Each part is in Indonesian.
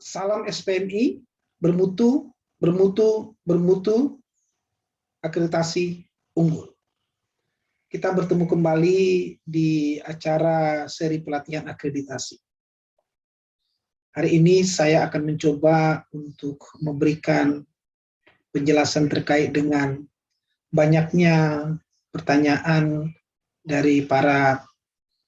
Salam SPMI, bermutu, bermutu, bermutu, akreditasi unggul. Kita bertemu kembali di acara seri pelatihan akreditasi. Hari ini saya akan mencoba untuk memberikan penjelasan terkait dengan banyaknya pertanyaan dari para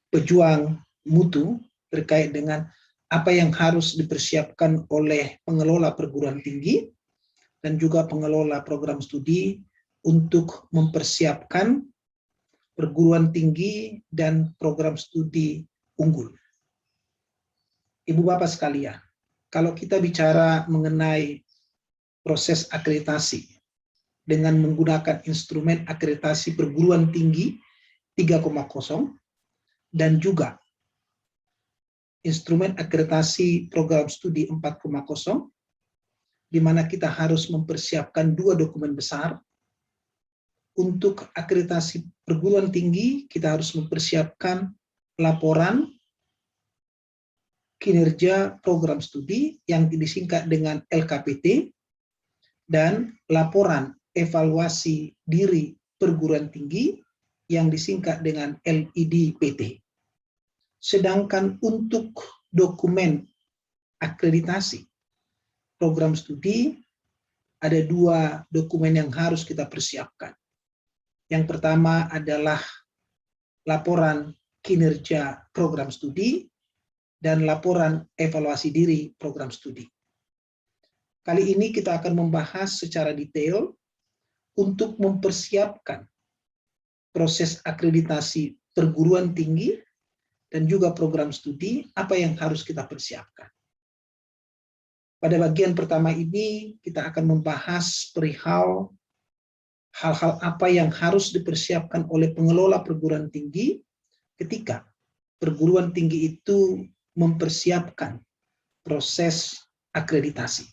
pejuang mutu terkait dengan apa yang harus dipersiapkan oleh pengelola perguruan tinggi dan juga pengelola program studi untuk mempersiapkan perguruan tinggi dan program studi unggul. Ibu Bapak sekalian, kalau kita bicara mengenai proses akreditasi dengan menggunakan instrumen akreditasi perguruan tinggi 3,0 dan juga instrumen akreditasi program studi 4,0, di mana kita harus mempersiapkan dua dokumen besar. Untuk akreditasi perguruan tinggi, kita harus mempersiapkan laporan kinerja program studi yang disingkat dengan LKPT dan laporan evaluasi diri perguruan tinggi yang disingkat dengan LIDPT. Sedangkan untuk dokumen akreditasi program studi, ada dua dokumen yang harus kita persiapkan. Yang pertama adalah laporan kinerja program studi dan laporan evaluasi diri program studi. Kali ini kita akan membahas secara detail untuk mempersiapkan proses akreditasi perguruan tinggi dan juga program studi, apa yang harus kita persiapkan. Pada bagian pertama ini, kita akan membahas perihal hal-hal apa yang harus dipersiapkan oleh pengelola perguruan tinggi ketika perguruan tinggi itu mempersiapkan proses akreditasi.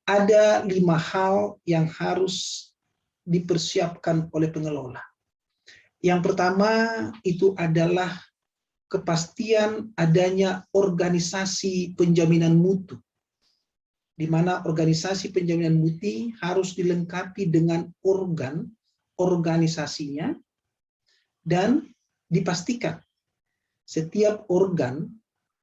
Ada 5 hal yang harus dipersiapkan oleh pengelola. Yang pertama itu adalah kepastian adanya organisasi penjaminan mutu, di mana organisasi penjaminan mutu harus dilengkapi dengan organ organisasinya dan dipastikan setiap organ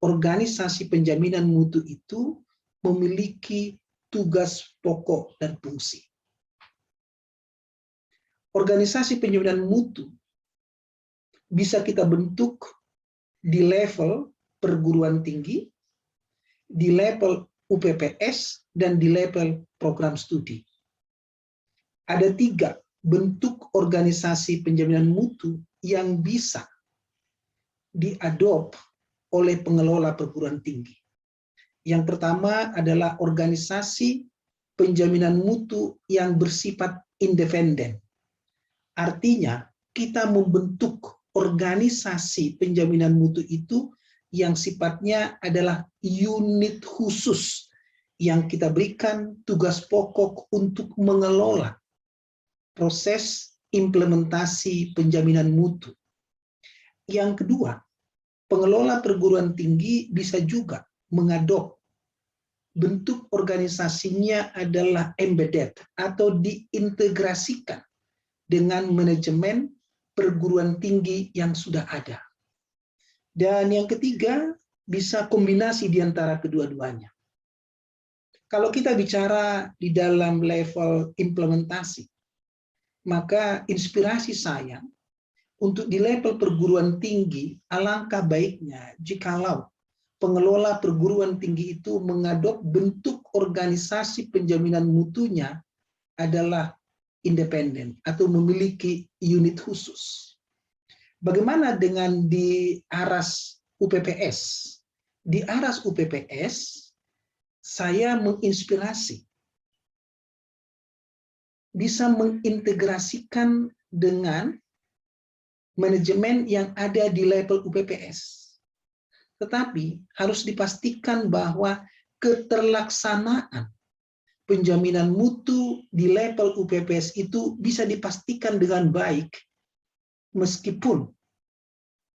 organisasi penjaminan mutu itu memiliki tugas pokok dan fungsi. Organisasi penjaminan mutu bisa kita bentuk di level perguruan tinggi, di level UPPS, dan di level program studi. Ada 3 bentuk organisasi penjaminan mutu yang bisa diadop oleh pengelola perguruan tinggi. Yang pertama adalah organisasi penjaminan mutu yang bersifat independen. Artinya, kita membentuk organisasi penjaminan mutu itu yang sifatnya adalah unit khusus yang kita berikan tugas pokok untuk mengelola proses implementasi penjaminan mutu. Yang kedua, pengelola perguruan tinggi bisa juga mengadop bentuk organisasinya adalah embedded atau diintegrasikan dengan manajemen perguruan tinggi yang sudah ada. Dan yang ketiga, bisa kombinasi di antara kedua-duanya. Kalau kita bicara di dalam level implementasi, maka inspirasi saya untuk di level perguruan tinggi, alangkah baiknya jikalau pengelola perguruan tinggi itu mengadop bentuk organisasi penjaminan mutunya adalah independen atau memiliki unit khusus. Bagaimana dengan di ARAS UPPS? Di ARAS UPPS, saya menginspirasi, bisa mengintegrasikan dengan manajemen yang ada di level UPPS. Tetapi harus dipastikan bahwa keterlaksanaan penjaminan mutu di level UPPS itu bisa dipastikan dengan baik meskipun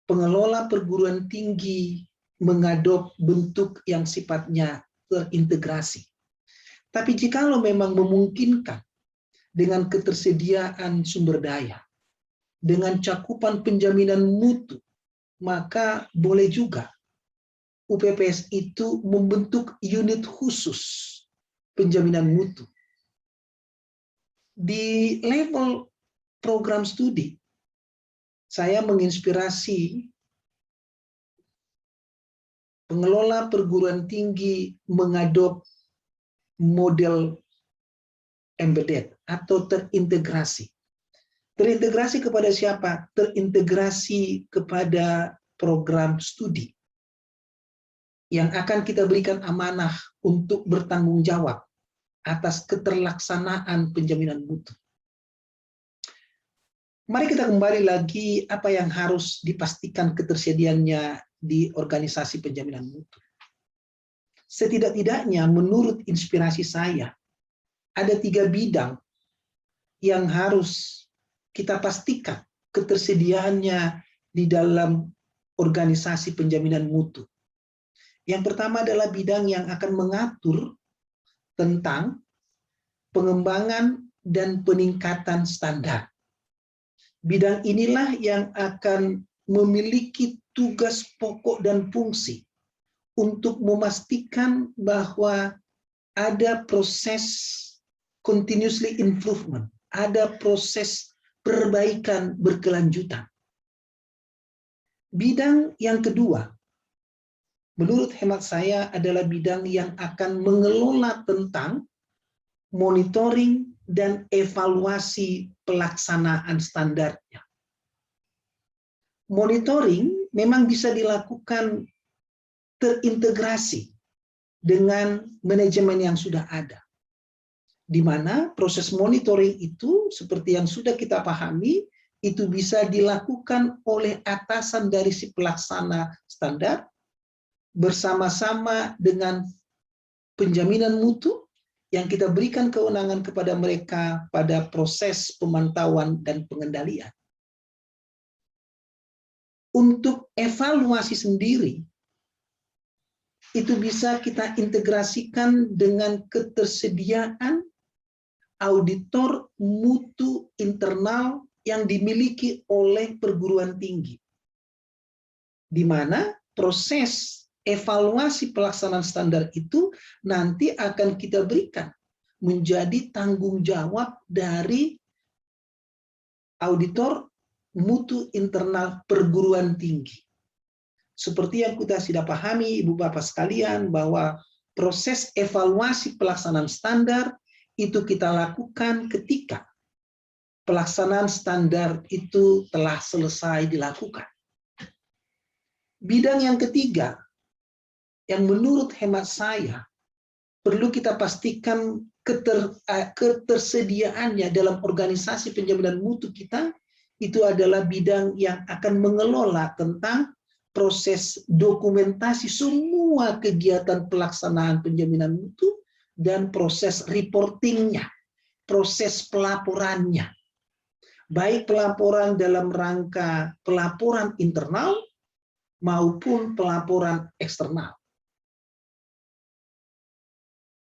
pengelola perguruan tinggi mengadop bentuk yang sifatnya terintegrasi. Tapi jikalau memang memungkinkan dengan ketersediaan sumber daya, dengan cakupan penjaminan mutu, maka boleh juga UPPS itu membentuk unit khusus penjaminan mutu. Di level program studi, saya menginspirasi pengelola perguruan tinggi mengadop model embedded atau terintegrasi. Terintegrasi kepada siapa? Terintegrasi kepada program studi yang akan kita berikan amanah untuk bertanggung jawab atas keterlaksanaan penjaminan mutu. Mari kita kembali lagi apa yang harus dipastikan ketersediaannya di organisasi penjaminan mutu. Setidak-tidaknya menurut inspirasi saya, ada 3 bidang yang harus kita pastikan ketersediaannya di dalam organisasi penjaminan mutu. Yang pertama adalah bidang yang akan mengatur tentang pengembangan dan peningkatan standar. Bidang inilah yang akan memiliki tugas pokok dan fungsi untuk memastikan bahwa ada proses continuously improvement, ada proses perbaikan berkelanjutan. Bidang yang kedua, menurut hemat saya adalah bidang yang akan mengelola tentang monitoring dan evaluasi pelaksanaan standarnya. Monitoring memang bisa dilakukan terintegrasi dengan manajemen yang sudah ada, di mana proses monitoring itu seperti yang sudah kita pahami itu bisa dilakukan oleh atasan dari si pelaksana standar bersama-sama dengan penjaminan mutu yang kita berikan kewenangan kepada mereka pada proses pemantauan dan pengendalian. Untuk evaluasi sendiri, itu bisa kita integrasikan dengan ketersediaan auditor mutu internal yang dimiliki oleh perguruan tinggi, di mana proses evaluasi pelaksanaan standar itu nanti akan kita berikan menjadi tanggung jawab dari auditor mutu internal perguruan tinggi. Seperti yang kita sudah pahami, Ibu Bapak sekalian, bahwa proses evaluasi pelaksanaan standar itu kita lakukan ketika pelaksanaan standar itu telah selesai dilakukan. Bidang yang ketiga, yang menurut hemat saya perlu kita pastikan ketersediaannya dalam organisasi penjaminan mutu kita, itu adalah bidang yang akan mengelola tentang proses dokumentasi semua kegiatan pelaksanaan penjaminan mutu dan proses reportingnya, proses pelaporannya. Baik pelaporan dalam rangka pelaporan internal maupun pelaporan eksternal.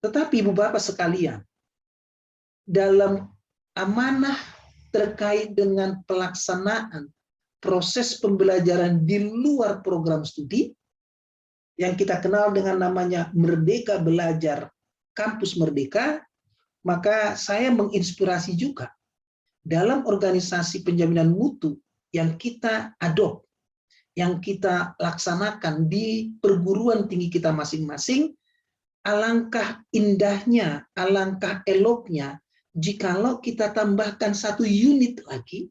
Tetapi Ibu Bapak sekalian, dalam amanah terkait dengan pelaksanaan proses pembelajaran di luar program studi, yang kita kenal dengan namanya Merdeka Belajar Kampus Merdeka, maka saya menginspirasi juga dalam organisasi penjaminan mutu yang kita adopt, yang kita laksanakan di perguruan tinggi kita masing-masing, alangkah indahnya, alangkah eloknya jikalau kita tambahkan satu unit lagi,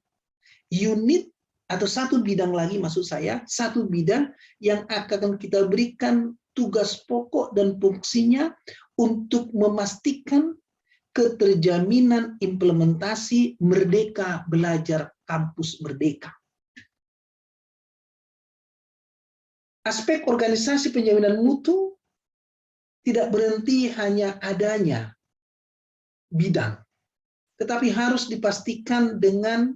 unit atau satu bidang lagi maksud saya, satu bidang yang akan kita berikan tugas pokok dan fungsinya untuk memastikan keterjaminan implementasi Merdeka Belajar Kampus Merdeka. Aspek organisasi penjaminan mutu tidak berhenti hanya adanya bidang, tetapi harus dipastikan dengan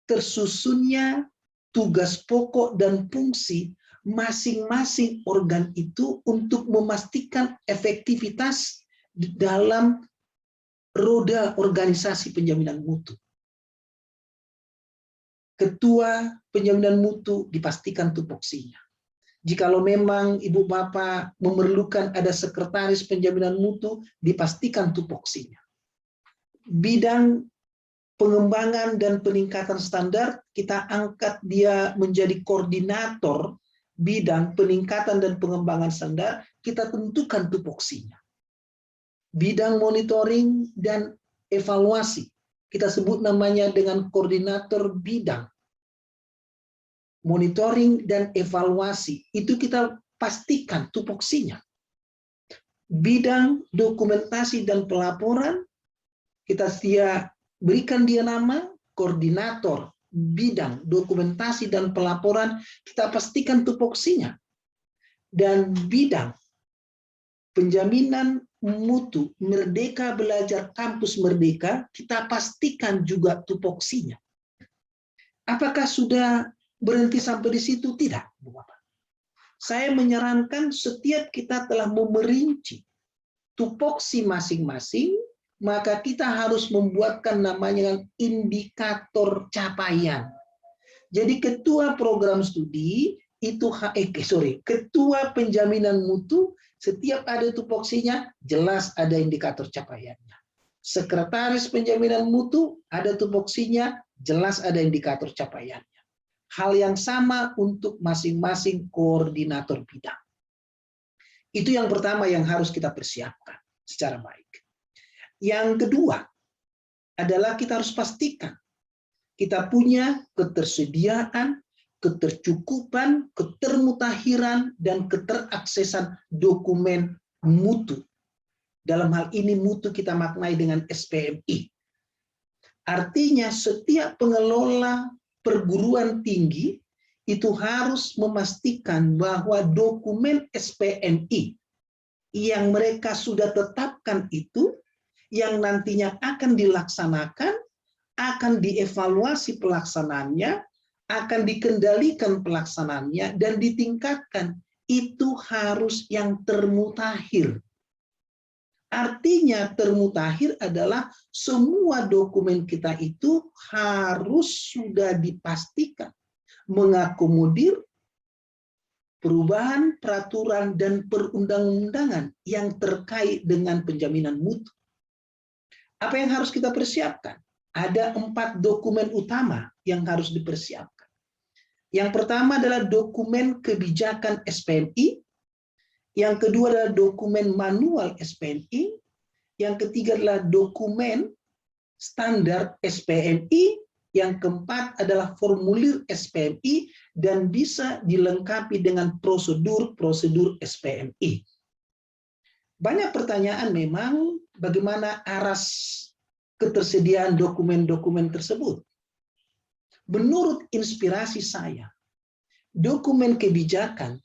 tersusunnya tugas pokok dan fungsi masing-masing organ itu untuk memastikan efektivitas di dalam roda organisasi penjaminan mutu. Ketua penjaminan mutu dipastikan tupoksinya. Jikalau memang ibu bapak memerlukan ada sekretaris penjaminan mutu, dipastikan tupoksinya. Bidang pengembangan dan peningkatan standar, kita angkat dia menjadi koordinator bidang peningkatan dan pengembangan standar, kita tentukan tupoksinya. Bidang monitoring dan evaluasi, kita sebut namanya dengan koordinator bidang monitoring dan evaluasi, itu kita pastikan tupoksinya. Bidang dokumentasi dan pelaporan, kita berikan dia nama koordinator bidang dokumentasi dan pelaporan, kita pastikan tupoksinya. Dan bidang penjaminan mutu Merdeka Belajar Kampus Merdeka, kita pastikan juga tupoksinya. Apakah sudah berhenti sampai di situ? Tidak, Bu Bapak. Saya menyarankan setiap kita telah memerinci tupoksi masing-masing, maka kita harus membuatkan namanya indikator capaian. Jadi ketua program studi itu ketua penjaminan mutu, setiap ada tupoksinya jelas ada indikator capaiannya. Sekretaris penjaminan mutu ada tupoksinya, jelas ada indikator capaiannya. Hal yang sama untuk masing-masing koordinator bidang. Itu yang pertama yang harus kita persiapkan secara baik. Yang kedua adalah kita harus pastikan kita punya ketersediaan, ketercukupan, ketermutahiran, dan keteraksesan dokumen mutu. Dalam hal ini mutu kita maknai dengan SPMI. Artinya setiap pengelola perguruan tinggi itu harus memastikan bahwa dokumen SPMI yang mereka sudah tetapkan itu, yang nantinya akan dilaksanakan, akan dievaluasi pelaksanaannya, akan dikendalikan pelaksanaannya, dan ditingkatkan, itu harus yang termutakhir. Artinya termutakhir adalah semua dokumen kita itu harus sudah dipastikan mengakomodir perubahan peraturan dan perundang-undangan yang terkait dengan penjaminan mutu. Apa yang harus kita persiapkan? Ada 4 dokumen utama yang harus dipersiapkan. Yang pertama adalah dokumen kebijakan SPMI. Yang kedua adalah dokumen manual SPMI. Yang ketiga adalah dokumen standar SPMI. Yang keempat adalah formulir SPMI dan bisa dilengkapi dengan prosedur-prosedur SPMI. Banyak pertanyaan memang bagaimana aras ketersediaan dokumen-dokumen tersebut. Menurut inspirasi saya, dokumen kebijakan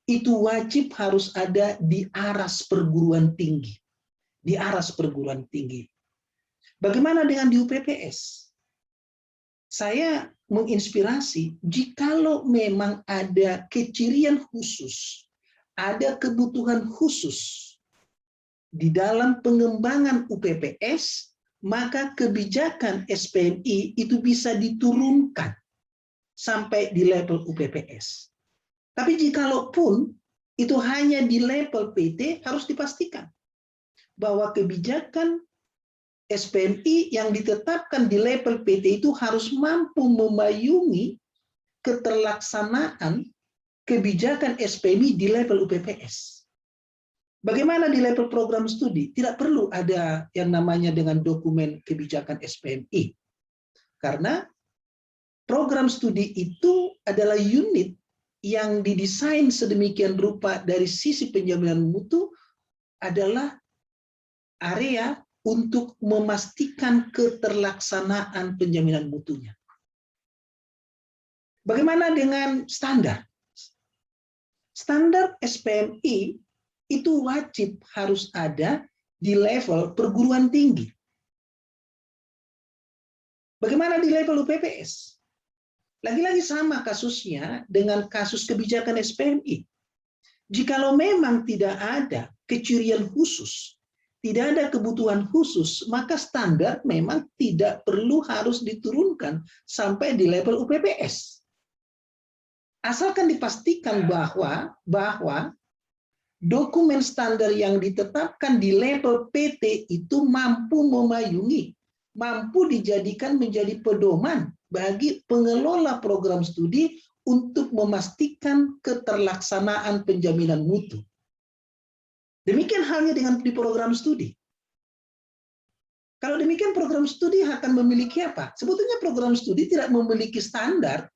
itu wajib harus ada di aras perguruan tinggi. Di aras perguruan tinggi. Bagaimana dengan di UPPS? Saya menginspirasi, jikalau memang ada kecirian khusus, ada kebutuhan khusus di dalam pengembangan UPPS, maka kebijakan SPMI itu bisa diturunkan sampai di level UPPS. Tapi jikalaupun itu hanya di level PT, harus dipastikan bahwa kebijakan SPMI yang ditetapkan di level PT itu harus mampu memayungi keterlaksanaan kebijakan SPMI di level UPPS. Bagaimana di level program studi? Tidak perlu ada yang namanya dengan dokumen kebijakan SPMI. Karena program studi itu adalah unit yang didesain sedemikian rupa dari sisi penjaminan mutu adalah area untuk memastikan keterlaksanaan penjaminan mutunya. Bagaimana dengan standar? Standar SPMI itu wajib harus ada di level perguruan tinggi. Bagaimana di level UPPS? Lagi-lagi sama kasusnya dengan kasus kebijakan SPMI. Jikalau memang tidak ada kecirian khusus, tidak ada kebutuhan khusus, maka standar memang tidak perlu harus diturunkan sampai di level UPPS. Asalkan dipastikan bahwa dokumen standar yang ditetapkan di level PT itu mampu memayungi, mampu dijadikan menjadi pedoman bagi pengelola program studi untuk memastikan keterlaksanaan penjaminan mutu. Demikian halnya dengan di program studi. Kalau demikian program studi akan memiliki apa? Sebetulnya program studi tidak memiliki standar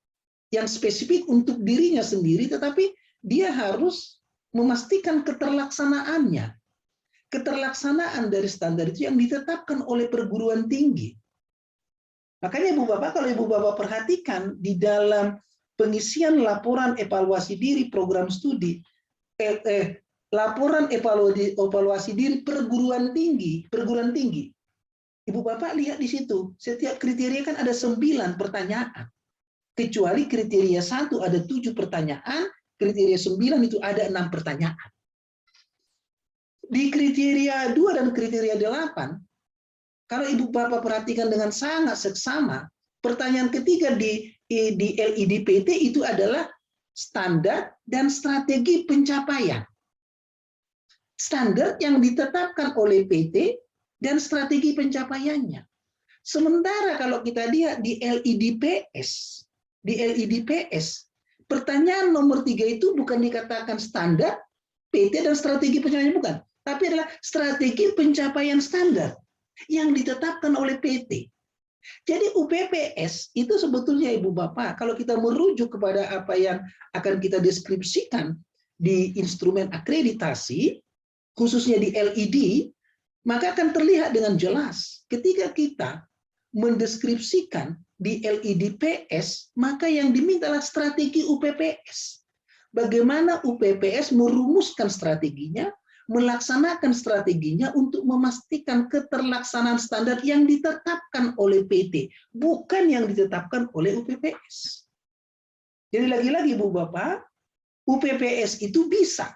yang spesifik untuk dirinya sendiri, tetapi dia harus memastikan keterlaksanaannya. Keterlaksanaan dari standar itu yang ditetapkan oleh perguruan tinggi. Makanya Ibu Bapak, kalau Ibu Bapak perhatikan di dalam pengisian laporan evaluasi diri program studi, laporan evaluasi diri perguruan tinggi. Ibu Bapak lihat di situ, setiap kriteria kan ada 9 pertanyaan. Kecuali kriteria 1 ada 7 pertanyaan, kriteria 9 itu ada 6 pertanyaan. Di kriteria 2 dan kriteria 8, kalau Ibu Bapak perhatikan dengan sangat seksama, pertanyaan ketiga di LIDPT itu adalah standar dan strategi pencapaian. Standar yang ditetapkan oleh PT dan strategi pencapaiannya. Sementara kalau kita lihat di LIDPS, pertanyaan nomor 3 itu bukan dikatakan standar, PT dan strategi pencapaian, bukan, tapi adalah strategi pencapaian standar yang ditetapkan oleh PT. Jadi UPPS itu sebetulnya Ibu Bapak, kalau kita merujuk kepada apa yang akan kita deskripsikan di instrumen akreditasi, khususnya di LID, maka akan terlihat dengan jelas ketika kita mendeskripsikan di LIDPS, maka yang diminta adalah strategi UPPS. Bagaimana UPPS merumuskan strateginya, melaksanakan strateginya untuk memastikan keterlaksanaan standar yang ditetapkan oleh PT, bukan yang ditetapkan oleh UPPS. Jadi lagi-lagi Ibu Bapak, UPPS itu bisa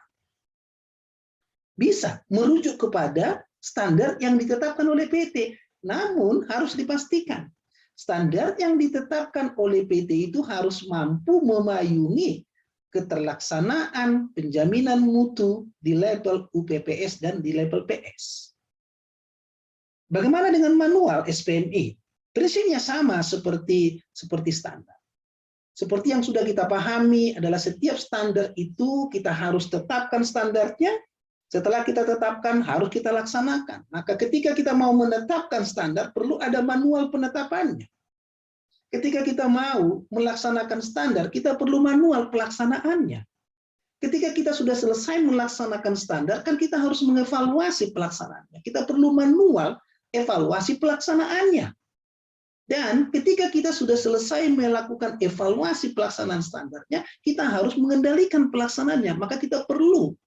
merujuk kepada standar yang ditetapkan oleh PT. Namun harus dipastikan, standar yang ditetapkan oleh PT itu harus mampu memayungi keterlaksanaan penjaminan mutu di level UPPS dan di level PS. Bagaimana dengan manual SPMI? Prinsipnya sama seperti standar. Seperti yang sudah kita pahami adalah setiap standar itu kita harus tetapkan standarnya. Setelah kita tetapkan, harus kita laksanakan. Maka ketika kita mau menetapkan standar, perlu ada manual penetapannya. Ketika kita mau melaksanakan standar, kita perlu manual pelaksanaannya. Ketika kita sudah selesai melaksanakan standar, kan kita harus mengevaluasi pelaksanaannya. Kita perlu manual evaluasi pelaksanaannya. Dan ketika kita sudah selesai melakukan evaluasi pelaksanaan standarnya, kita harus mengendalikan pelaksanaannya. Maka kita perlu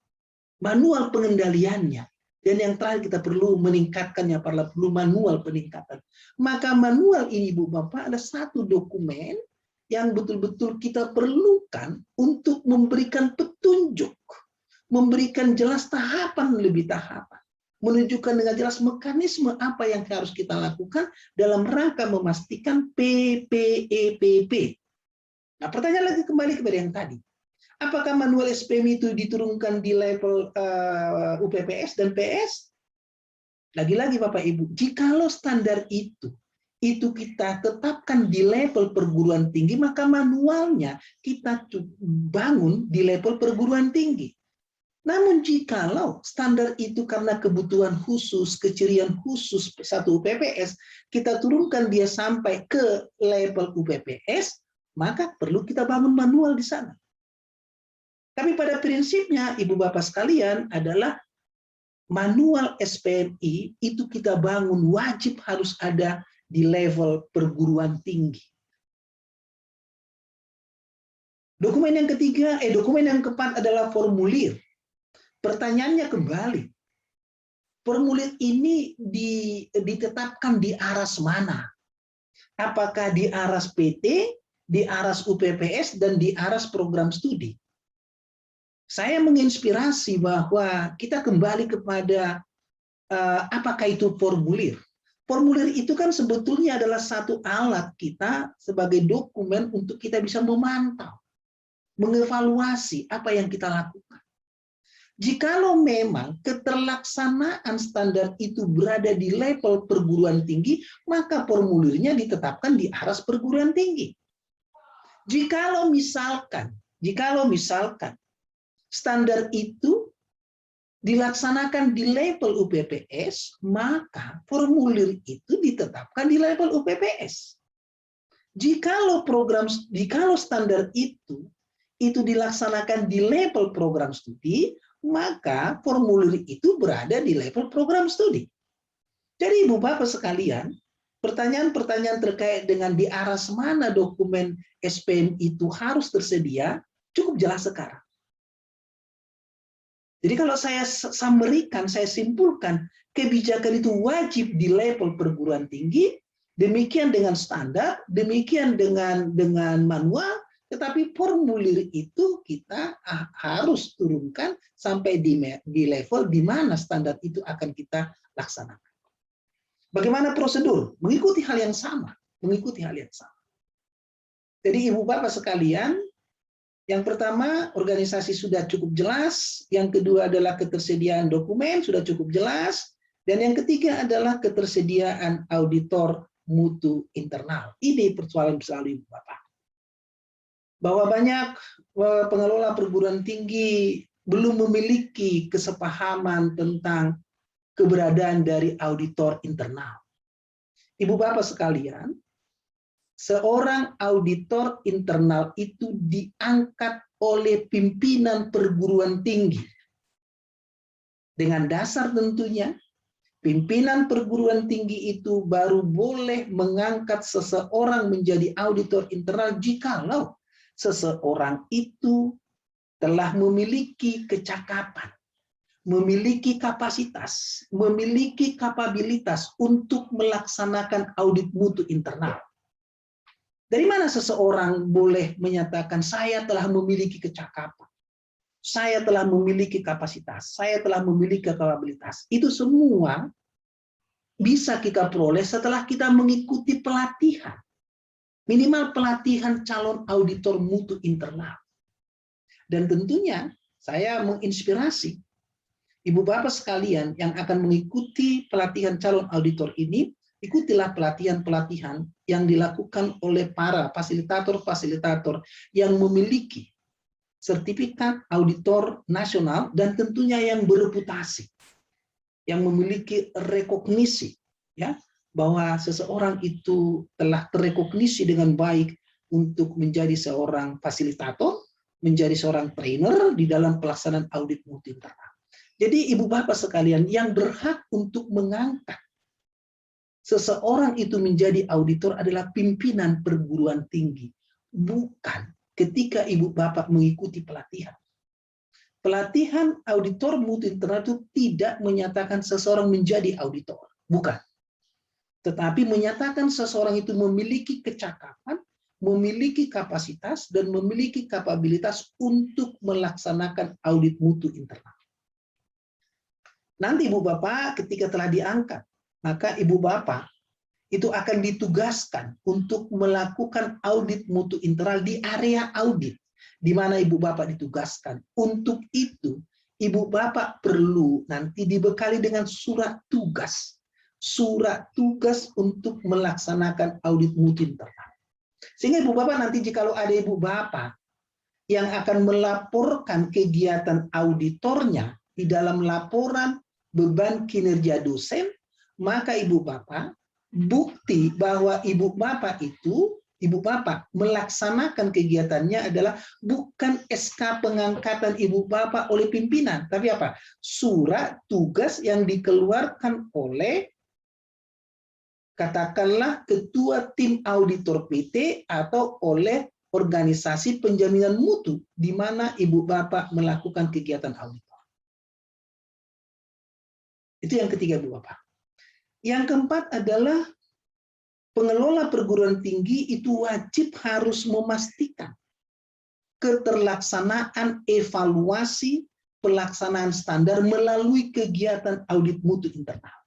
manual pengendaliannya. Dan yang terakhir kita perlu meningkatkannya, perlu manual peningkatan. Maka manual ini Ibu Bapak ada satu dokumen yang betul-betul kita perlukan untuk memberikan petunjuk, memberikan jelas tahapan lebih tahapan, menunjukkan dengan jelas mekanisme apa yang harus kita lakukan dalam rangka memastikan PPEPP. Nah, pertanyaan lagi kembali kepada yang tadi. Apakah manual SPM itu diturunkan di level UPPS dan PS? Lagi-lagi Bapak Ibu, jikalau standar itu kita tetapkan di level perguruan tinggi, maka manualnya kita bangun di level perguruan tinggi. Namun jikalau standar itu karena kebutuhan khusus, kecirian khusus satu UPPS, kita turunkan dia sampai ke level UPPS, maka perlu kita bangun manual di sana. Tapi pada prinsipnya, Ibu Bapak sekalian, adalah manual SPMI itu kita bangun wajib harus ada di level perguruan tinggi. Dokumen yang ketiga, dokumen yang keempat adalah formulir. Pertanyaannya kembali, formulir ini ditetapkan di aras mana? Apakah di aras PT, di aras UPPS dan di aras program studi. Saya menginspirasi bahwa kita kembali kepada apakah itu formulir. Formulir itu kan sebetulnya adalah satu alat kita sebagai dokumen untuk kita bisa memantau, mengevaluasi apa yang kita lakukan. Jikalau memang keterlaksanaan standar itu berada di level perguruan tinggi, maka formulirnya ditetapkan di aras perguruan tinggi. Jikalau misalkan standar itu dilaksanakan di level UPPS, maka formulir itu ditetapkan di level UPPS. Jikalau standar itu dilaksanakan di level program studi, maka formulir itu berada di level program studi. Jadi Ibu Bapak sekalian, pertanyaan-pertanyaan terkait dengan di aras mana dokumen SPM itu harus tersedia, cukup jelas sekarang. Jadi kalau saya summary-kan, saya simpulkan, kebijakan itu wajib di level perguruan tinggi, demikian dengan standar, demikian dengan manual, tetapi formulir itu kita harus turunkan sampai di level di mana standar itu akan kita laksanakan. Bagaimana prosedur? Mengikuti hal yang sama. Jadi Ibu Bapak sekalian, yang pertama organisasi sudah cukup jelas, yang kedua adalah ketersediaan dokumen sudah cukup jelas, dan yang ketiga adalah ketersediaan auditor mutu internal. Ini persoalan Ibu Bapak. Bahwa banyak pengelola perguruan tinggi belum memiliki kesepahaman tentang keberadaan dari auditor internal. Ibu Bapak sekalian, seorang auditor internal itu diangkat oleh pimpinan perguruan tinggi. Dengan dasar tentunya, pimpinan perguruan tinggi itu baru boleh mengangkat seseorang menjadi auditor internal jikalau seseorang itu telah memiliki kecakapan, memiliki kapasitas, memiliki kapabilitas untuk melaksanakan audit mutu internal. Dari mana seseorang boleh menyatakan saya telah memiliki kecakapan, saya telah memiliki kapasitas, saya telah memiliki kapabilitas? Itu semua bisa kita peroleh setelah kita mengikuti pelatihan. Minimal pelatihan calon auditor mutu internal. Dan tentunya saya menginspirasi Ibu Bapak sekalian yang akan mengikuti pelatihan calon auditor ini, ikutilah pelatihan-pelatihan yang dilakukan oleh para fasilitator-fasilitator yang memiliki sertifikat auditor nasional dan tentunya yang bereputasi, yang memiliki rekognisi, ya, bahwa seseorang itu telah terrekognisi dengan baik untuk menjadi seorang fasilitator, menjadi seorang trainer di dalam pelaksanaan audit mutu internal. Jadi Ibu Bapak sekalian, yang berhak untuk mengangkat seseorang itu menjadi auditor adalah pimpinan perguruan tinggi, bukan ketika Ibu Bapak mengikuti pelatihan. Pelatihan auditor mutu internal itu tidak menyatakan seseorang menjadi auditor, bukan. Tetapi menyatakan seseorang itu memiliki kecakapan, memiliki kapasitas, dan memiliki kapabilitas untuk melaksanakan audit mutu internal. Nanti Ibu Bapak ketika telah diangkat, maka Ibu Bapak itu akan ditugaskan untuk melakukan audit mutu internal di area audit, di mana Ibu Bapak ditugaskan. Untuk itu, Ibu Bapak perlu nanti dibekali dengan surat tugas untuk melaksanakan audit mutu internal. Sehingga Ibu Bapak nanti jikalau ada Ibu Bapak yang akan melaporkan kegiatan auditornya di dalam laporan beban kinerja dosen, maka Ibu Bapak bukti bahwa Ibu Bapak melaksanakan kegiatannya adalah bukan SK pengangkatan Ibu Bapak oleh pimpinan, tapi apa? Surat tugas yang dikeluarkan oleh katakanlah ketua tim auditor PT atau oleh organisasi penjaminan mutu di mana Ibu Bapak melakukan kegiatan auditor. Itu yang ketiga, Bu Bapak. Yang keempat adalah pengelola perguruan tinggi itu wajib harus memastikan keterlaksanaan evaluasi pelaksanaan standar melalui kegiatan audit mutu internal.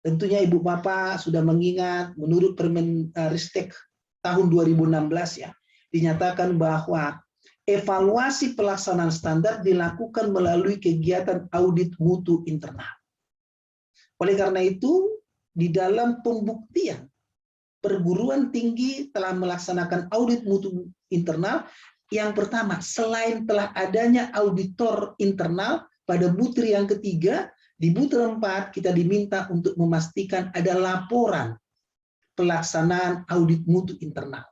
Tentunya Ibu Bapak sudah mengingat, menurut Permen Ristek tahun 2016 ya, dinyatakan bahwa evaluasi pelaksanaan standar dilakukan melalui kegiatan audit mutu internal. Oleh karena itu, di dalam pembuktian perguruan tinggi telah melaksanakan audit mutu internal, yang pertama, selain telah adanya auditor internal pada butir yang ketiga, di butir 4 kita diminta untuk memastikan ada laporan pelaksanaan audit mutu internal.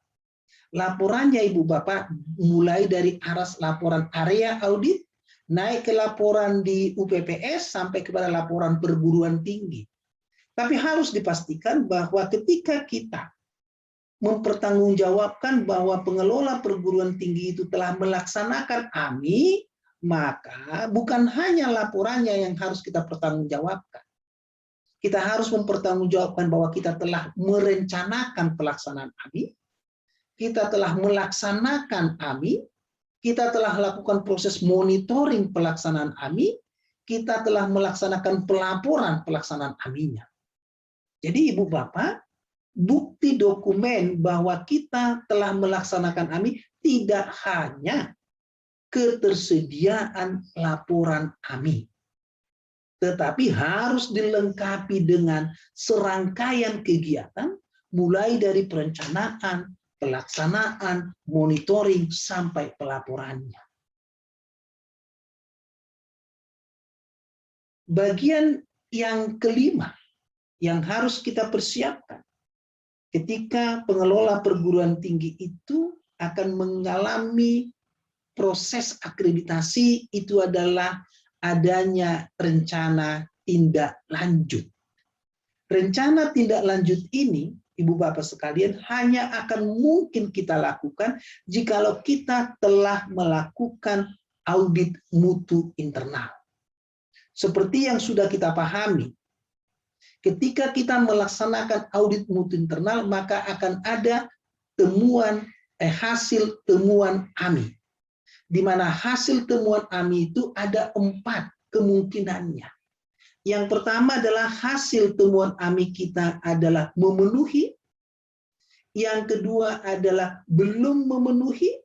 Laporannya Ibu Bapak mulai dari laporan area audit, naik ke laporan di UPPS, sampai kepada laporan perguruan tinggi. Tapi harus dipastikan bahwa ketika kita mempertanggungjawabkan bahwa pengelola perguruan tinggi itu telah melaksanakan AMI, maka bukan hanya laporannya yang harus kita pertanggungjawabkan. Kita harus mempertanggungjawabkan bahwa kita telah merencanakan pelaksanaan AMI, kita telah melaksanakan AMI, kita telah lakukan proses monitoring pelaksanaan AMI, kita telah melaksanakan pelaporan pelaksanaan AMI-nya. Jadi Ibu Bapak, bukti dokumen bahwa kita telah melaksanakan AMI tidak hanya ketersediaan laporan AMI, tetapi harus dilengkapi dengan serangkaian kegiatan mulai dari perencanaan, pelaksanaan, monitoring, sampai pelaporannya. Bagian yang kelima yang harus kita persiapkan ketika pengelola perguruan tinggi itu akan mengalami proses akreditasi, itu adalah adanya rencana tindak lanjut. Rencana tindak lanjut ini, Ibu Bapak sekalian, hanya akan mungkin kita lakukan jikalau kita telah melakukan audit mutu internal. Seperti yang sudah kita pahami, ketika kita melaksanakan audit mutu internal, maka akan ada hasil temuan AMI. Di mana hasil temuan AMI itu ada 4 kemungkinannya. Yang pertama adalah hasil temuan AMI kita adalah memenuhi. Yang kedua adalah belum memenuhi.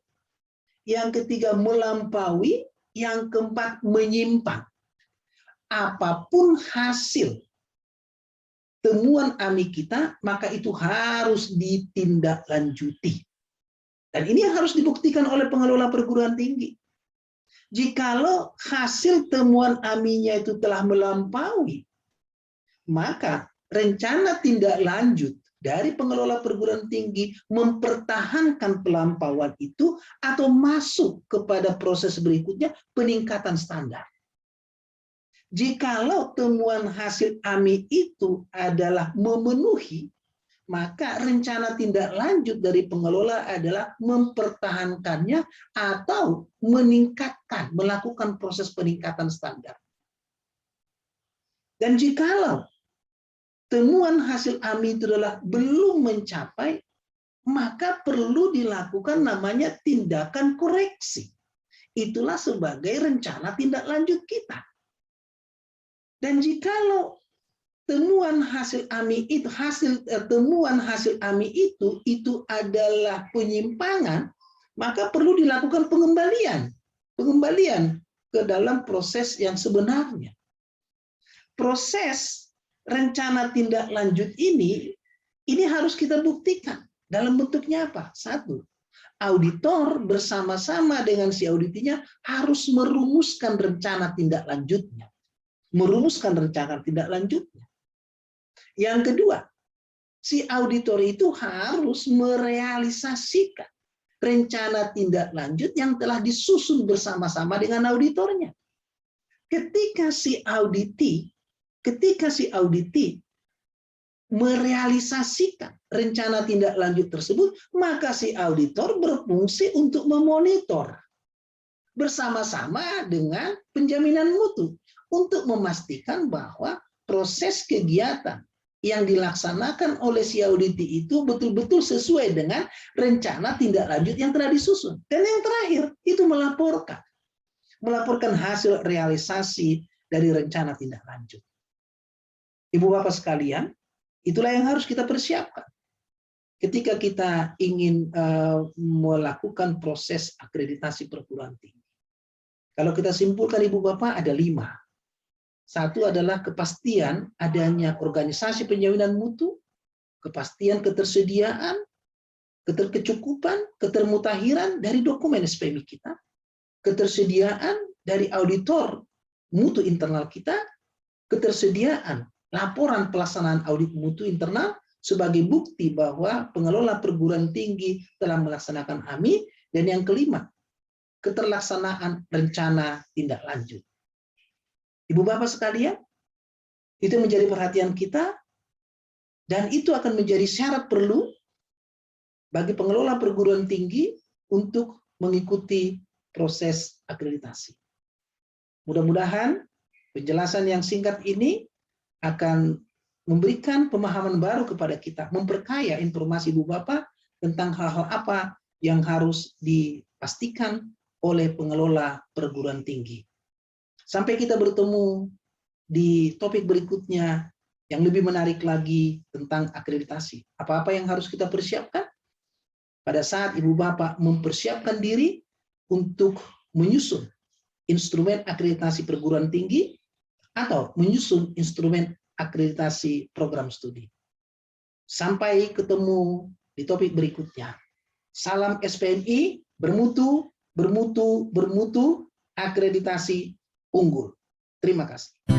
Yang ketiga melampaui. Yang keempat menyimpang. Apapun hasil temuan AMI kita, maka itu harus ditindaklanjuti. Dan ini yang harus dibuktikan oleh pengelola perguruan tinggi. Jikalau hasil temuan AMI-nya itu telah melampaui, maka rencana tindak lanjut dari pengelola perguruan tinggi mempertahankan pelampauan itu atau masuk kepada proses berikutnya, peningkatan standar. Jikalau temuan hasil AMI itu adalah memenuhi, maka rencana tindak lanjut dari pengelola adalah mempertahankannya atau meningkatkan, melakukan proses peningkatan standar. Dan jikalau temuan hasil AMI itu adalah belum mencapai, maka perlu dilakukan namanya tindakan koreksi. Itulah sebagai rencana tindak lanjut kita. Dan jikalau temuan hasil AMI itu adalah penyimpangan, maka perlu dilakukan pengembalian ke dalam proses yang sebenarnya. Proses rencana tindak lanjut ini harus kita buktikan dalam bentuknya apa? 1, auditor bersama-sama dengan si auditinya harus merumuskan rencana tindak lanjutnya. Yang kedua, si auditor itu harus merealisasikan rencana tindak lanjut yang telah disusun bersama-sama dengan auditornya. Ketika si auditi merealisasikan rencana tindak lanjut tersebut, maka si auditor berfungsi untuk memonitor bersama-sama dengan penjaminan mutu untuk memastikan bahwa proses kegiatan yang dilaksanakan oleh si auditi itu betul-betul sesuai dengan rencana tindak lanjut yang telah disusun. Dan yang terakhir, itu melaporkan hasil realisasi dari rencana tindak lanjut. Ibu Bapak sekalian, itulah yang harus kita persiapkan ketika kita ingin melakukan proses akreditasi perguruan tinggi. Kalau kita simpulkan Ibu Bapak ada 5. Satu adalah kepastian adanya organisasi penjaminan mutu, kepastian ketersediaan, keterkecukupan, ketermutahiran dari dokumen SPMI kita, ketersediaan dari auditor mutu internal kita, ketersediaan laporan pelaksanaan audit mutu internal sebagai bukti bahwa pengelola perguruan tinggi telah melaksanakan AMI, dan yang kelima, keterlaksanaan rencana tindak lanjut. Ibu Bapak sekalian, itu menjadi perhatian kita, dan itu akan menjadi syarat perlu bagi pengelola perguruan tinggi untuk mengikuti proses akreditasi. Mudah-mudahan penjelasan yang singkat ini akan memberikan pemahaman baru kepada kita, memperkaya informasi Ibu Bapak tentang hal-hal apa yang harus dipastikan oleh pengelola perguruan tinggi. Sampai kita bertemu di topik berikutnya yang lebih menarik lagi tentang akreditasi. Apa-apa yang harus kita persiapkan pada saat Ibu Bapak mempersiapkan diri untuk menyusun instrumen akreditasi perguruan tinggi atau menyusun instrumen akreditasi program studi. Sampai ketemu di topik berikutnya. Salam SPMI, bermutu, akreditasi unggul. Terima kasih.